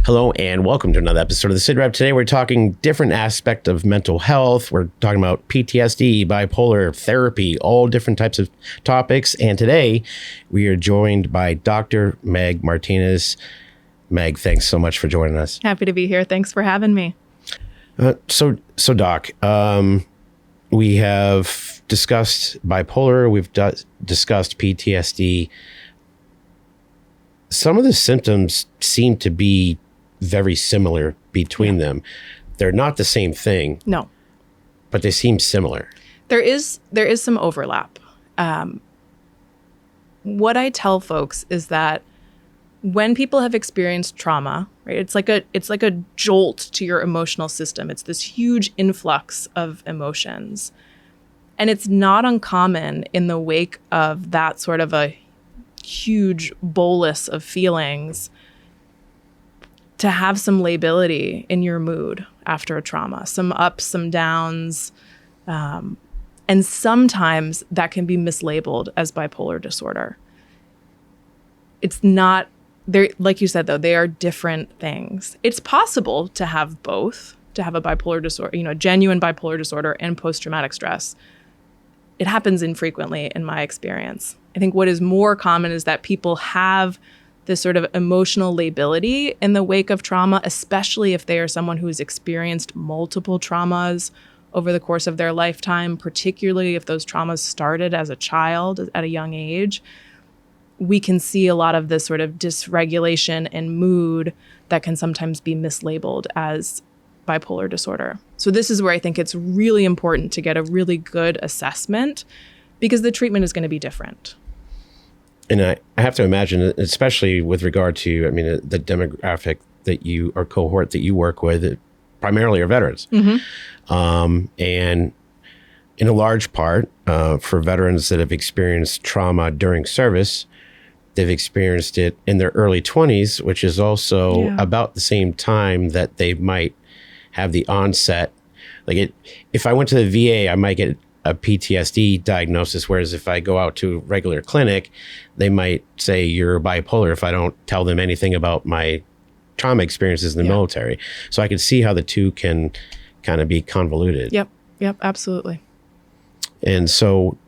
Hello and welcome to another episode of the SITREP. Today we're talking different aspect of mental health. We're talking about PTSD, bipolar therapy, all different types of topics. And today we are joined by Dr. Meg Martinez. Meg, thanks so much for joining us. Happy to be here. Thanks for having me. So Doc, we have discussed bipolar. We've discussed PTSD. Some of the symptoms seem to be very similar between them. They're not the same thing. No. But they seem similar. There is some overlap. What I tell folks is that when people have experienced trauma, right, it's like a jolt to your emotional system. It's this huge influx of emotions. And it's not uncommon in the wake of that sort of a huge bolus of feelings to have some lability in your mood after a trauma, some ups, some downs. And sometimes that can be mislabeled as bipolar disorder. It's not, like you said, though, they are different things. It's possible to have both, to have a bipolar disorder, genuine bipolar disorder and post-traumatic stress. It happens infrequently in my experience. I think what is more common is that people have this sort of emotional lability in the wake of trauma, especially if they are someone who's experienced multiple traumas over the course of their lifetime, particularly if those traumas started as a child at a young age. We can see a lot of this sort of dysregulation in mood that can sometimes be mislabeled as bipolar disorder. So this is where I think it's really important to get a really good assessment because the treatment is going to be different. And I have to imagine, especially with regard to, the demographic that you, or cohort that you work with, primarily are veterans. Mm-hmm. And in a large part, for veterans that have experienced trauma during service, they've experienced it in their early 20s, which is also about the same time that they might have the onset. If I went to the VA, I might get a PTSD diagnosis, whereas if I go out to a regular clinic, they might say you're bipolar if I don't tell them anything about my trauma experiences in the military. So I can see how the two can kind of be convoluted. Yep, absolutely. And so,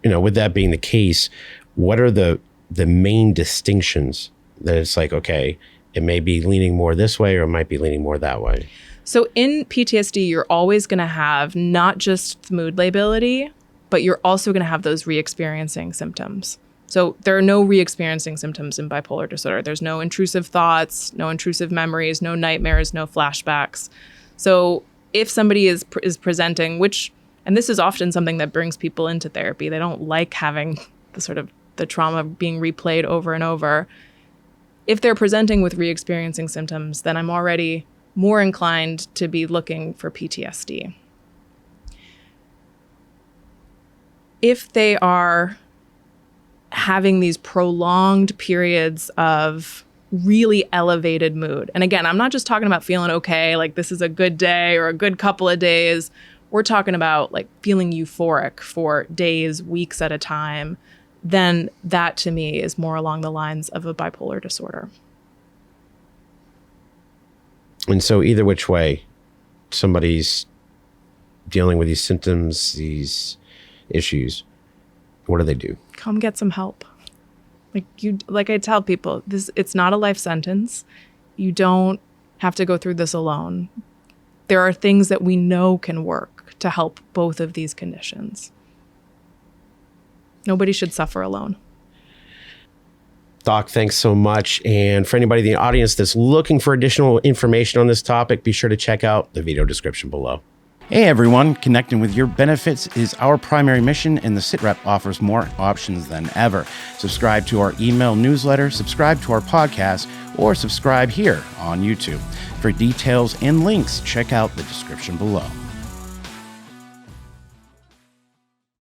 with that being the case, what are the main distinctions that it's like, okay, it may be leaning more this way or it might be leaning more that way? So in PTSD, you're always going to have not just mood lability, but you're also going to have those re-experiencing symptoms. So there are no re-experiencing symptoms in bipolar disorder. There's no intrusive thoughts, no intrusive memories, no nightmares, no flashbacks. So if somebody is presenting, and this is often something that brings people into therapy, they don't like having the trauma being replayed over and over. If they're presenting with re-experiencing symptoms, then I'm already more inclined to be looking for PTSD. If they are having these prolonged periods of really elevated mood, and again, I'm not just talking about feeling okay, like this is a good day or a good couple of days. We're talking about like feeling euphoric for days, weeks at a time, then that to me is more along the lines of a bipolar disorder. And so either which way, somebody's dealing with these symptoms, these issues, what do they do? Come get some help. Like I tell people, it's not a life sentence. You don't have to go through this alone. There are things that we know can work to help both of these conditions. Nobody should suffer alone. Doc, thanks so much. And for anybody in the audience that's looking for additional information on this topic, be sure to check out the video description below. Hey everyone, connecting with your benefits is our primary mission, and the SITREP offers more options than ever. Subscribe to our email newsletter, subscribe to our podcast, or subscribe here on YouTube. For details and links, check out the description below.